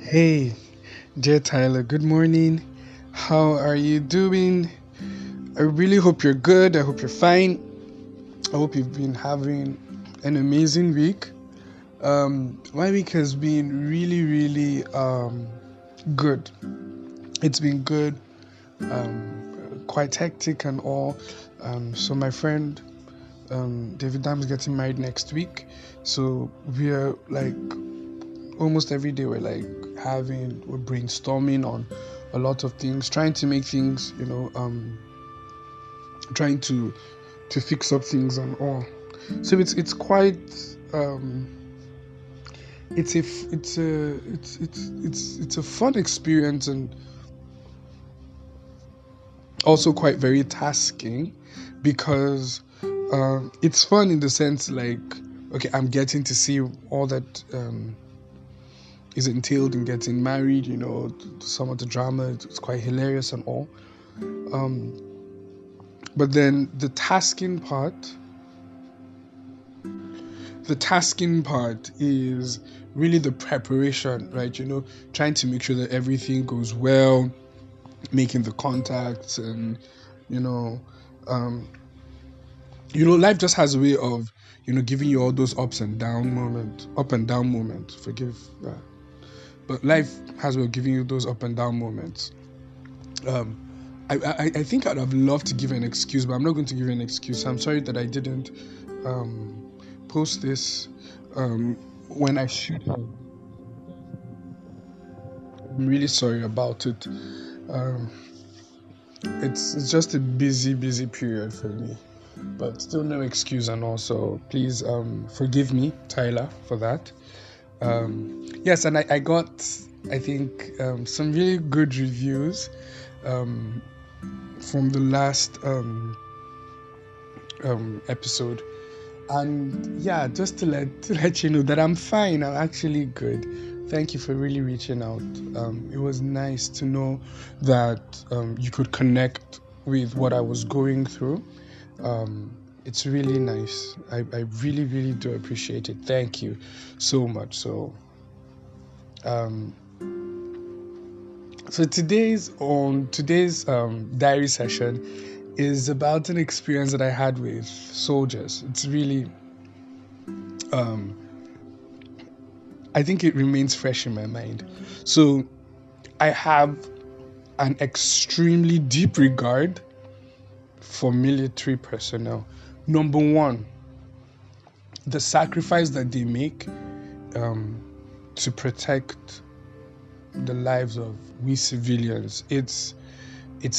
Hey, dear Tyler, good morning. How are you doing? I really hope you're good. I hope you're fine. I hope you've been having an amazing week. My week has been really good. It's been good, quite hectic and all. So, my friend David Dam's getting married next week. So, we're like almost every day we're brainstorming on a lot of things, trying to make things, trying to fix up things and all. So it's quite it's a fun experience, and also quite very tasking, because it's fun in the sense like, okay, I'm getting to see all that is entailed in getting married, some of the drama. It's quite hilarious and all. Um, but then the tasking part is really the preparation, right? Trying to make sure that everything goes well, making the contacts, and you know, um, life just has a way of giving you all those up and down moments. Forgive that, but life has a way of giving you those up and down moments. Um, I think I'd have loved to give an excuse, but I'm not going to give an excuse. I'm sorry that I didn't post this um, when I should have. I'm really sorry about it. Um, it's just a busy period for me, but still no excuse. And also, please forgive me, Tyler, for that. Yes, and I got, I think, some really good reviews um, from the last episode. And yeah, just to let you know that I'm fine. I'm actually good. Thank you for really reaching out. It was nice to know that you could connect with what I was going through. It's really nice. I really do appreciate it. Thank you so much. Um, so today's diary session is about an experience that I had with soldiers. It's really um, I think it remains fresh in my mind. So I have an extremely deep regard for military personnel. Number one, the sacrifice that they make um, to protect the lives of we civilians, it's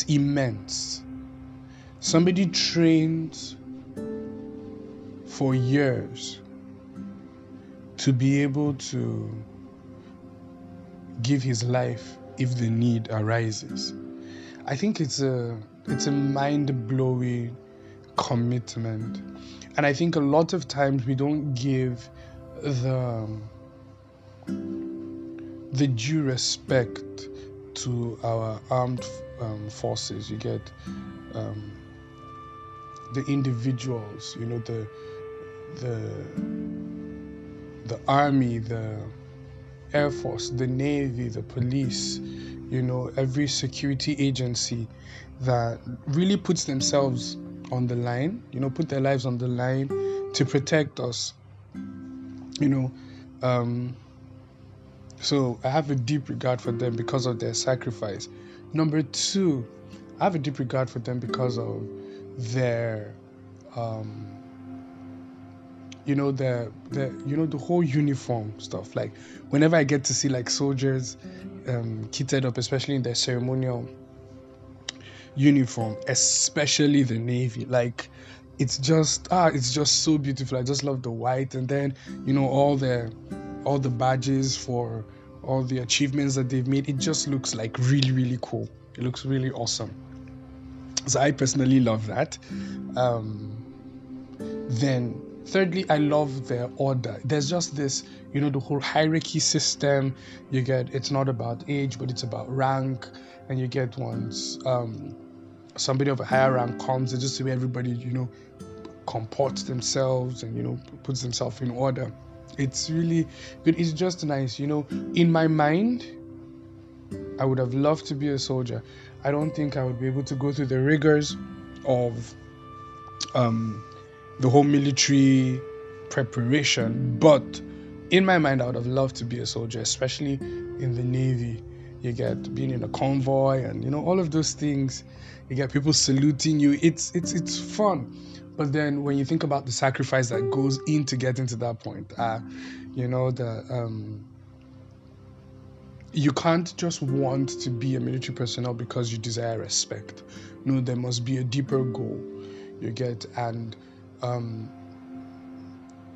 immense. Somebody trains for years to be able to give his life if the need arises. I think it's a mind-blowing commitment, and I think a lot of times we don't give the the due respect to our armed forces. You get um, the individuals, the the army, the air force, the navy, the police, every security agency that really puts themselves on the line, put their lives on the line to protect us, you know. Um, so I have a deep regard for them because of their sacrifice. Number two, I have a deep regard for them because of their, um, the whole uniform stuff. Like whenever I get to see like soldiers kitted up, especially in their ceremonial uniform, especially the navy, like it's just so beautiful. I just love the white, and then all the badges for all the achievements that they've made. It just looks like really cool. It looks really awesome. So I personally love that. Then thirdly, I love their order. There's just this, the whole hierarchy system. You get, it's not about age, but it's about rank. And you get once somebody of a higher rank comes, it's just the way everybody, comports themselves and, puts themselves in order. It's really good. It's just nice. In my mind, I would have loved to be a soldier. I don't think I would be able to go through the rigors of the whole military preparation, but in my mind, I would have loved to be a soldier, especially in the Navy. You get being in a convoy and all of those things. You get people saluting you. It's fun. But then when you think about the sacrifice that goes into getting to that point, you can't just want to be a military personnel because you desire respect. No, there must be a deeper goal. You get, and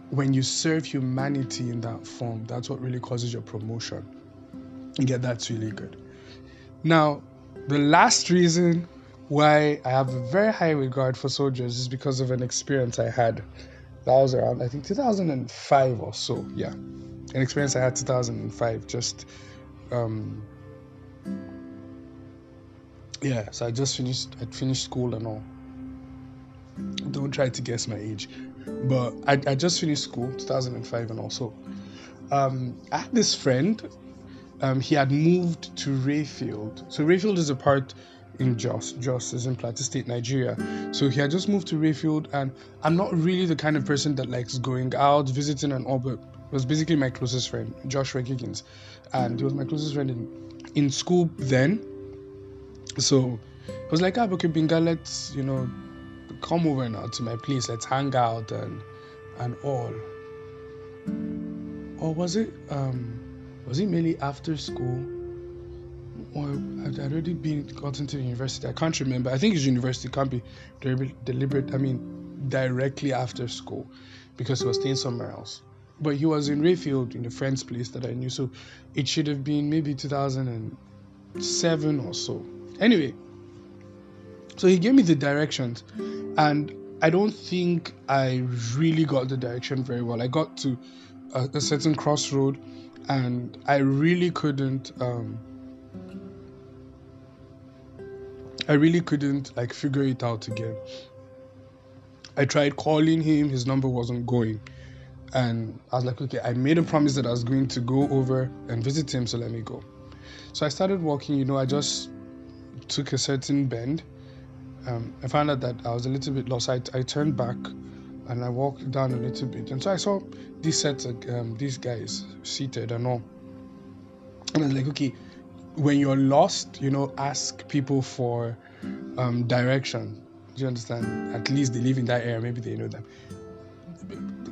when you serve humanity in that form, that's what really causes your promotion. You get, that's really good. Now, the last reason why I have a very high regard for soldiers is because of an experience I had. That was around, I think, 2005 or so. Yeah, an experience I had 2005. Just, so I finished school and all. Don't try to guess my age, but I just finished school 2005 and also I had this friend. He had moved to Rayfield. So Rayfield is a part in Jos. Jos is in Plateau State, Nigeria. So he had just moved to Rayfield, and I'm not really the kind of person that likes going out, visiting and all, but it was basically my closest friend, Joshua Giggins, and he was my closest friend in school then. So I was like, okay, Binga, let's come over now to my place, let's hang out and all. Or was it mainly after school, or I'd already gotten to the university? I can't remember. I think it's university. It can't be deliberate. I mean, directly after school, because he was staying somewhere else. But he was in Rayfield, in a friend's place that I knew, so it should have been maybe 2007 or so. Anyway, so he gave me the directions, and I don't think I really got the direction very well. I got to a certain crossroad, and I really couldn't like figure it out again. I tried calling him, his number wasn't going, and I was like, okay, I made a promise that I was going to go over and visit him, so let me go. So I started walking. I just took a certain bend. I found out that I was a little bit lost. I turned back and I walked down a little bit, and so I saw these sets of these guys seated and all, and I was like, okay, when you're lost, ask people for direction. Do you understand? At least they live in that area, maybe they know them.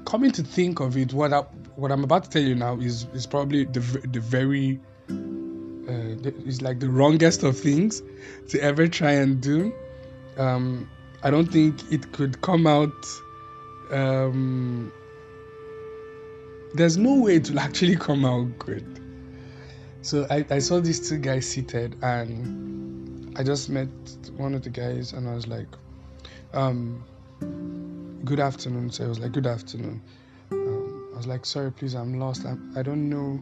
Coming to think of it, what I'm about to tell you now is probably the very is like the wrongest of things to ever try and do. I don't think it could come out. There's no way it will actually come out good. So I saw these two guys seated, and I just met one of the guys, and I was like, good afternoon. So I was like, good afternoon. I was like, sorry, please, I'm lost. I don't know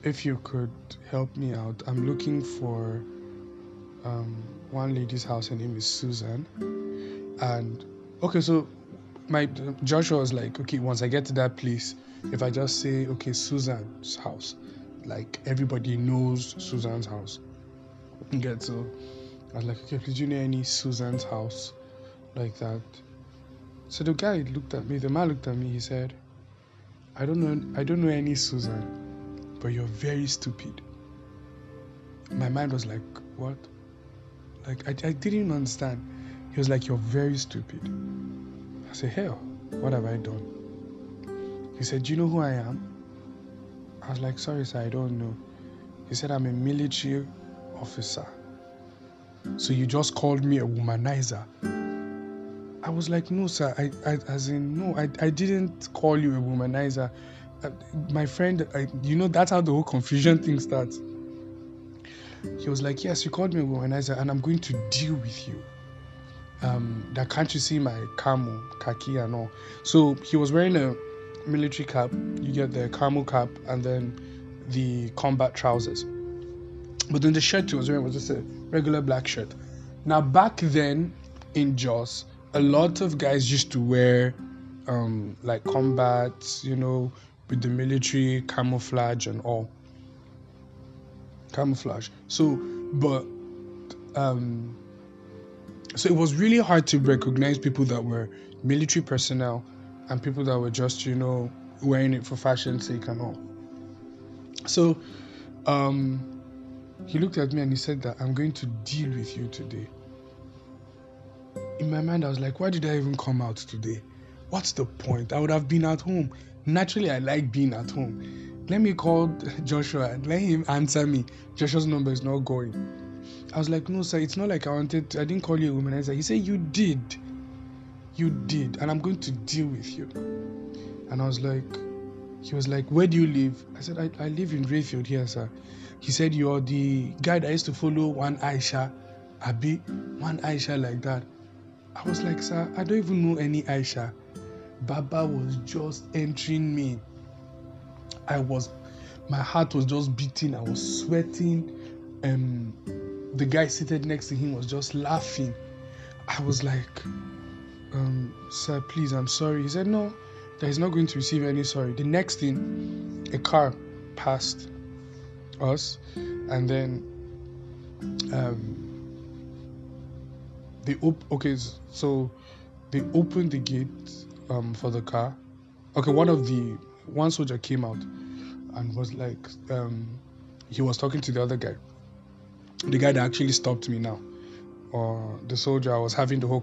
if you could help me out. I'm looking for one lady's house. Her name is Susan. And okay, so Joshua was like, okay, once I get to that place, if I just say, okay, Susan's house, like everybody knows Susan's house. So I was like, okay, please, you know any Susan's house like that? So the man looked at me, he said, I don't know any Susan, but you're very stupid. My mind was like, what? Like, I didn't understand. He was like, you're very stupid. I said, hell, what have I done? He said, do you know who I am? I was like, sorry, sir, I don't know. He said, I'm a military officer. So you just called me a womanizer. I was like, no, sir, I didn't call you a womanizer. My friend, that's how the whole confusion thing starts. He was like, yes, you called me a womanizer, and I'm going to deal with you. That can't you see my camo, khaki and all? So he was wearing a military cap. You get the camo cap and then the combat trousers. But then the shirt he was wearing was just a regular black shirt. Now back then in Jos, a lot of guys used to wear like combat, with the military camouflage and all. camouflage. So it was really hard to recognize people that were military personnel and people that were just, wearing it for fashion's sake and all. So he looked at me and he said that I'm going to deal with you today. In my mind, I was like, why did I even come out today? What's the point? I would have been at home. Naturally, I like being at home. Let me call Joshua and let him answer me. Joshua's number is not going. I was like, no, sir, it's not like I didn't call you a womanizer. He said, you did, and I'm going to deal with you. And he was like, where do you live? I said, I live in Rayfield here, sir. He said, you're the guy that used to follow one Aisha, Abi, one Aisha like that. I was like, sir, I don't even know any Aisha. Baba was just entering me. My heart was just beating. I was sweating. The guy seated next to him was just laughing. I was like, sir, please, I'm sorry. He said, no, that he's not going to receive any sorry. The next thing, a car passed us, and then they opened the gate for the car. Okay, one soldier came out and was like, he was talking to the other guy, the guy that actually stopped me now, or the soldier I was having the whole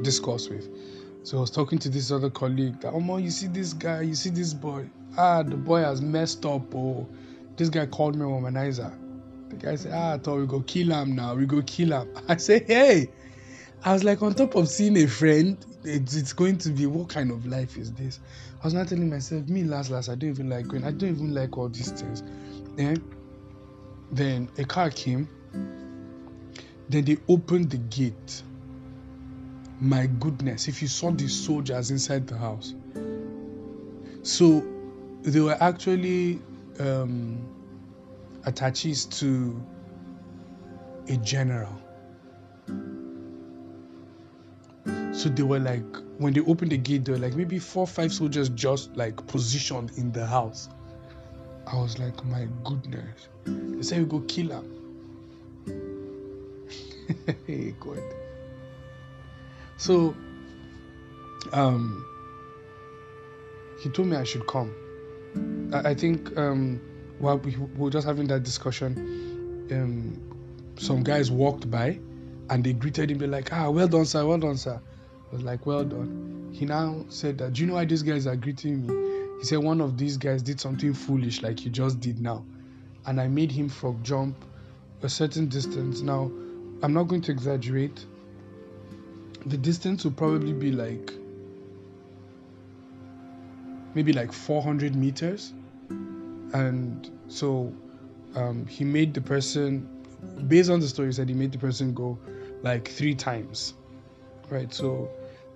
discourse with. So I was talking to this other colleague that, you see this guy, you see this boy. The boy has messed up. Oh, this guy called me a womanizer. The guy said, I thought we go kill him now. We go kill him. I said, hey. I was like, on top of seeing a friend, it's going to be, what kind of life is this? I was not telling myself, me last, I don't even like going. I don't even like all these things. Then a car came. Then they opened the gate. My goodness, if you saw the soldiers inside the house. So they were actually attaches to a general. So they were like, when they opened the gate, they were like maybe 4 or 5 soldiers just like positioned in the house. I was like, my goodness. They said we go kill him. Hey God. So he told me I should come. I think while we were just having that discussion, some guys walked by and they greeted him. They're like, well done, sir, well done, sir. I was like, well done. He now said that, do you know why these guys are greeting me? He said one of these guys did something foolish like you just did now. And I made him frog jump a certain distance. Now, I'm not going to exaggerate. The distance will probably be like, maybe like 400 meters. And so he made the person, based on the story, he said he made the person go like 3 times. Right, so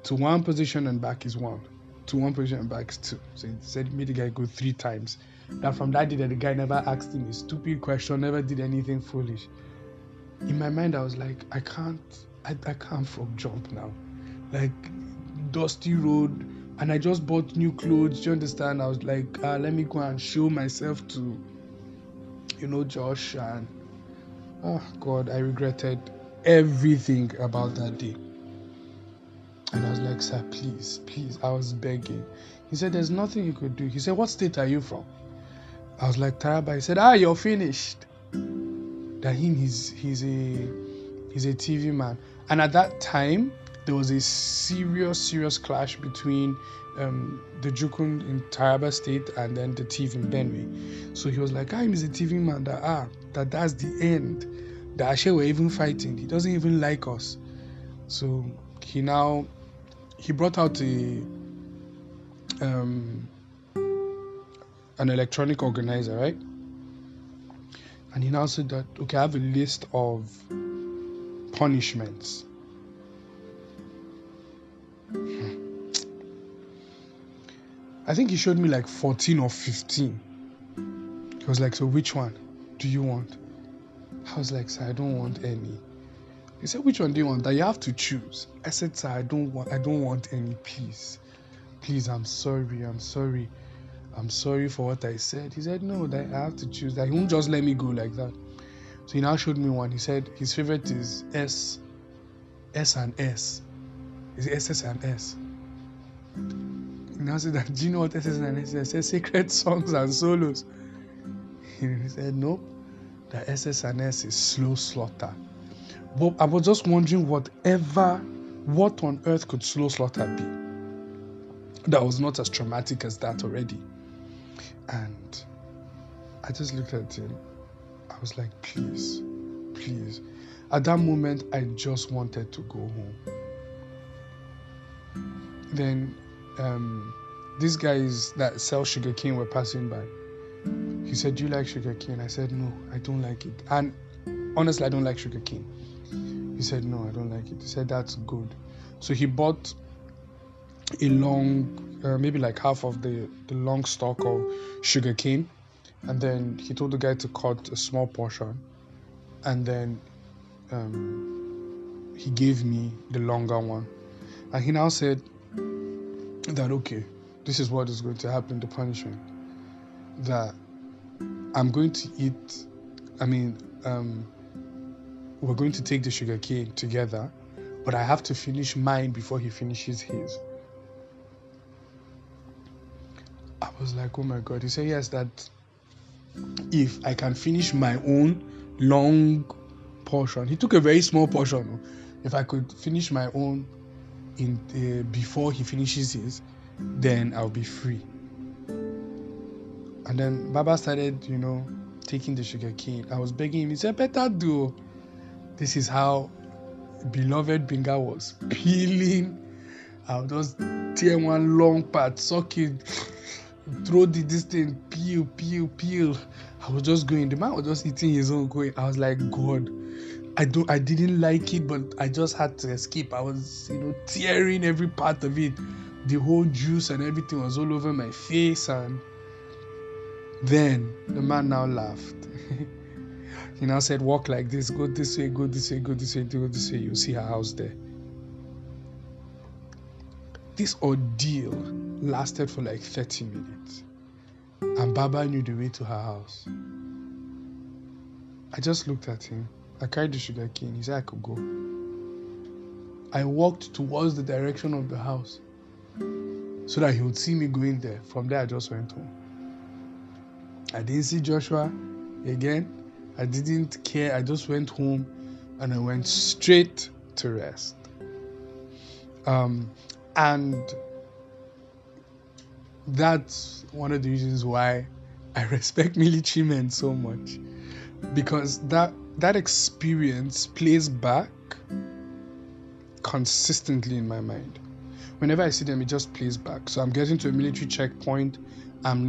to one position and back is 1. To one position and back is 2. So he said he made the guy go 3 times. Now from that day that the guy never asked him a stupid question, never did anything foolish. In my mind, I was like, I can't frog jump now. Like, dusty road, and I just bought new clothes. Do you understand? I was like, let me go and show myself to, Josh. And oh God, I regretted everything about that day. And I was like, sir, please, I was begging. He said, there's nothing you could do. He said, what state are you from? I was like, Taraba. He said, you're finished. That he's a TV man. And at that time, there was a serious clash between the Jukun in Taraba State and then the TV in Benue. So he was like, he's a TV man. That's the end. That Ashe were even fighting. He doesn't even like us. So he brought out an electronic organizer, right? And he now said that, okay, I have a list of punishments. I think he showed me like 14 or 15. He was like, so which one do you want? I was like, sir, I don't want any. He said, which one do you want? That you have to choose. I said, sir, I don't want any, please. Please, I'm sorry. I'm sorry for what I said. He said, no, that I have to choose. That he won't just let me go like that. So he now showed me one. He said his favorite is S and S. Is it SS and S? He now said that, do you know what SS and S is? I said sacred songs and solos. He said, nope, the SS and S is slow slaughter. But I was just wondering what on earth could slow slaughter be that was not as traumatic as that already. And I just looked at him. I was like, please. At that moment, I just wanted to go home. Then these guys that sell sugarcane were passing by. He said, do you like sugarcane? I said, no, I don't like it. And honestly, I don't like sugarcane. He said, no, I don't like it. He said, that's good. So he bought a long, maybe like half of the long stalk of sugarcane. And then he told the guy to cut a small portion. And then he gave me the longer one. And he now said that, okay, this is what is going to happen, the punishment. That I'm going to eat, we're going to take the sugarcane together, but I have to finish mine before he finishes his. I was like, oh my God. He said, yes, that if I can finish my own long portion, he took a very small portion. If I could finish my own before he finishes his, then I'll be free. And then Baba started, taking the sugarcane. I was begging him. He said, better do. This is how beloved Binga was peeling. I'll just tear one long part, suck it, throw this thing, peel. I was just going. The man was just eating his own going. I was like, God, I didn't like it, but I just had to escape. I was, tearing every part of it. The whole juice and everything was all over my face. And then the man now laughed. He now said, walk like this, go this way, go this way, go this way, go this way. You'll see her house there. This ordeal lasted for like 30 minutes. And Baba knew the way to her house. I just looked at him. I carried the sugar cane. He said I could go. I walked towards the direction of the house so that he would see me going there. From there, I just went home. I didn't see Joshua again. I didn't care. I just went home and I went straight to rest. And that's one of the reasons why I respect military men so much, because that experience plays back consistently in my mind. Whenever I see them, it just plays back. So I'm getting to a military checkpoint. I'm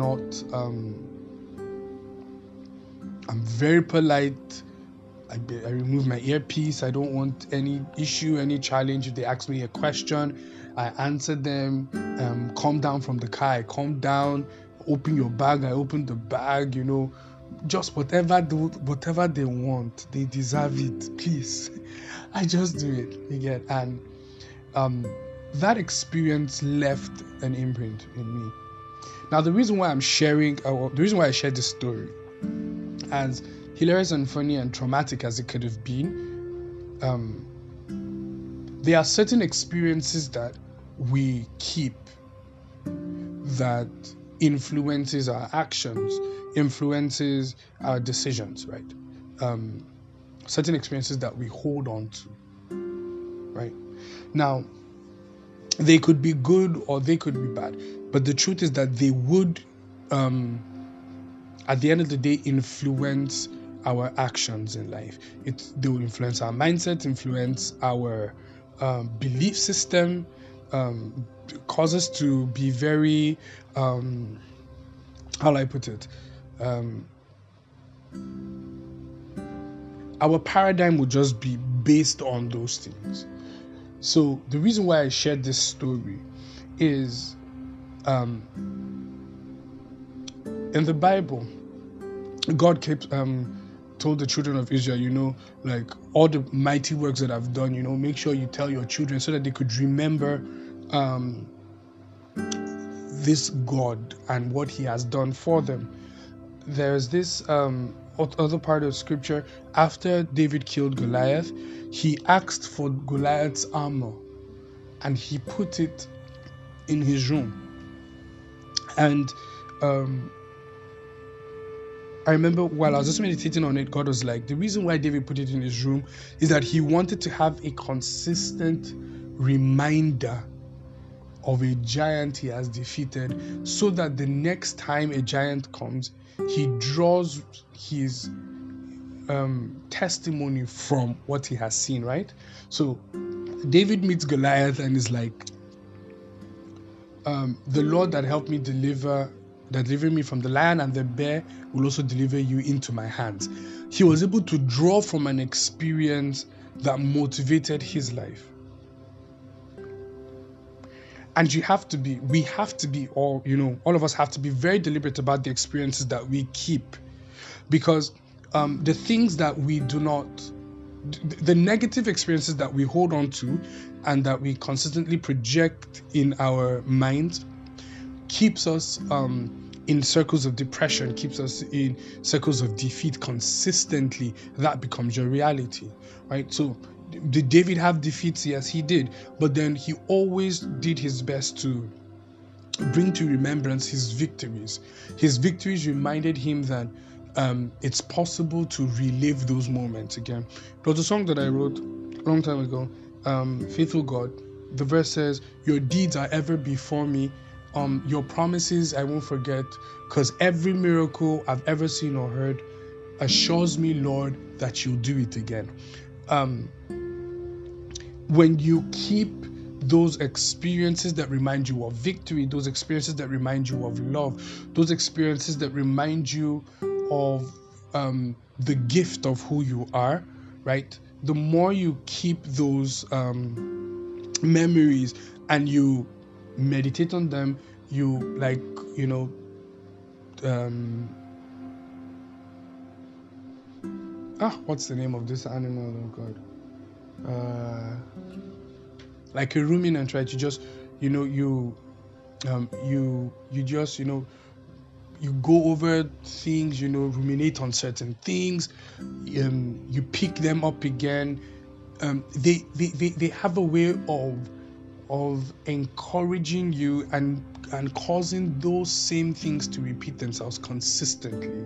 very polite. I remove my earpiece. I don't want any issue, any challenge. If they ask me a question, I answer them. Come down from the car. I come down. Open your bag. I open the bag. Just whatever they want. They deserve it. Please, I just do it. You get, and that experience left an imprint in me. Now, the reason why I shared this story, as hilarious and funny and traumatic as it could have been, there are certain experiences that we keep that influences our actions, influences our decisions, right? Certain experiences that we hold on to, right? Now, they could be good or they could be bad, but the truth is that they would, at the end of the day, influence our actions in life. They will influence our mindset, influence our belief system, cause us to be very, how do I put it? Our paradigm will just be based on those things. So the reason why I shared this story is, in the Bible, God told the children of Israel, like all the mighty works that I've done, make sure you tell your children so that they could remember this God and what he has done for them. There's this other part of scripture. After David killed Goliath, he asked for Goliath's armor and he put it in his room. And I remember while I was just meditating on it, God was like, the reason why David put it in his room is that he wanted to have a consistent reminder of a giant he has defeated, so that the next time a giant comes, he draws his testimony from what he has seen, right? So David meets Goliath and is like, the Lord that helped me delivered me from the lion and the bear will also deliver you into my hands. He was able to draw from an experience that motivated his life. And we have to be all of us have to be very deliberate about the experiences that we keep, because the things that we do not, the negative experiences that we hold on to and that we consistently project in our minds keeps us in circles of depression, keeps us in circles of defeat consistently. That becomes your reality, right? So did David have defeats? Yes, he did. But then he always did his best to bring to remembrance his victories. His victories reminded him that it's possible to relive those moments again. There was a song that I wrote a long time ago, Faithful God. The verse says, your deeds are ever before me. Your promises I won't forget, because every miracle I've ever seen or heard assures me, Lord, that you'll do it again. When you keep those experiences that remind you of victory, those experiences that remind you of love, those experiences that remind you of the gift of who you are, right? The more you keep those memories and you meditate on them, what's the name of this animal? Oh God. Like a ruminant, right? You just, you go over things, ruminate on certain things, you pick them up again. They have a way of encouraging you and causing those same things to repeat themselves consistently.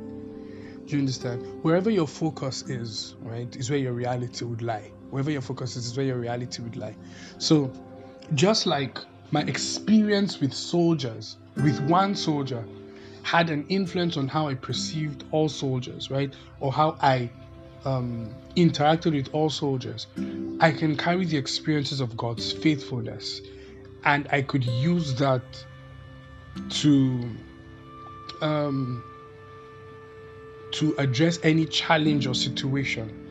Do you understand? Wherever your focus is, right, is where your reality would lie. Wherever your focus is where your reality would lie. So, just like my experience with one soldier, had an influence on how I perceived all soldiers, right? Or how I interacted with all soldiers, I can carry the experiences of God's faithfulness, and I could use that to address any challenge or situation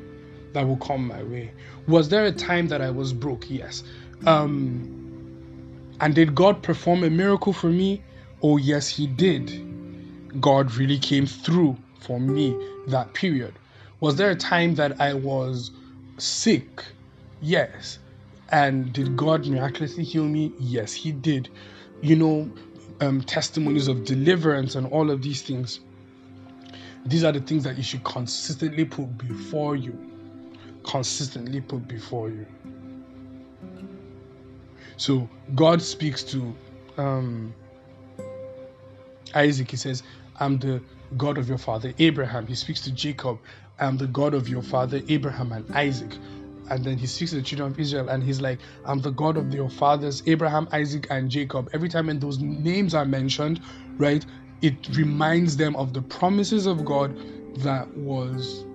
that will come my way. Was there a time that I was broke? Yes. And did God perform a miracle for me? Oh, yes, he did. God really came through for me that period. Was there a time that I was sick? Yes. And did God miraculously heal me? Yes, he did. Testimonies of deliverance and all of these things. These are the things that you should consistently put before you. Consistently put before you. So God speaks to Isaac. He says, I'm the God of your father Abraham. He speaks to Jacob, I'm the God of your father Abraham and Isaac. And then he speaks to the children of Israel and he's like, I'm the God of your fathers Abraham, Isaac, and Jacob. Every time when those names are mentioned, right, it reminds them of the promises of God that was,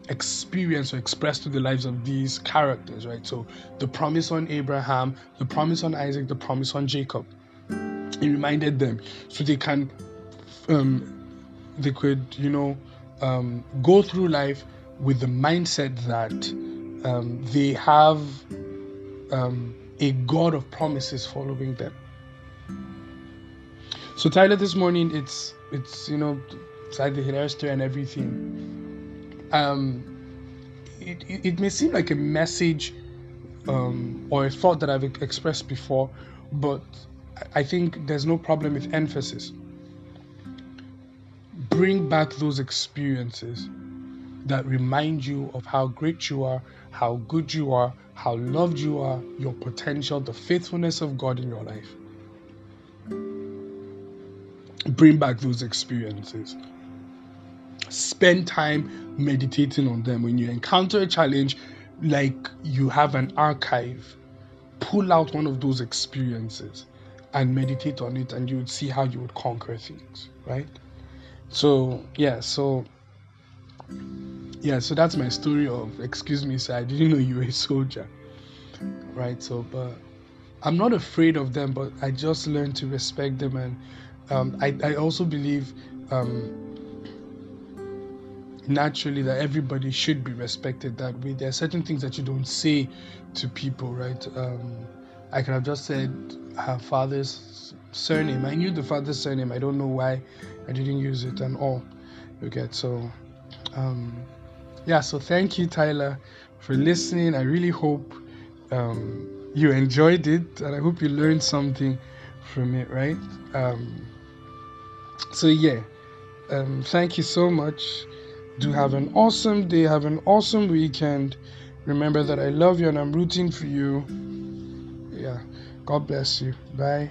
experienced or expressed to the lives of these characters, right? So the promise on Abraham, the promise on Isaac, the promise on Jacob. It reminded them so they can, they could, go through life with the mindset that they have a God of promises following them. So Tyler, this morning it's like the hilarious story and everything. It may seem like a message or a thought that I've expressed before, but I think there's no problem with emphasis. Bring back those experiences that remind you of how great you are, how good you are, how loved you are, your potential, the faithfulness of God in your life. Bring back those experiences. Spend time meditating on them. When you encounter a challenge, like you have an archive, pull out one of those experiences and meditate on it, and you would see how you would conquer things, right? So that's my story of, excuse me, sir, I didn't know you were a soldier, right? So, but I'm not afraid of them, but I just learned to respect them. And I also believe naturally that everybody should be respected that way. There are certain things that you don't say to people, right? I could have just said her father's surname. I knew the father's surname. I don't know why I didn't use it and all. Okay, so so thank you, Tyler, for listening. I really hope you enjoyed it, and I hope you learned something from it, right? Thank you so much. Do have an awesome day, have an awesome weekend. Remember that I love you and I'm rooting for you. Yeah, God bless you. Bye.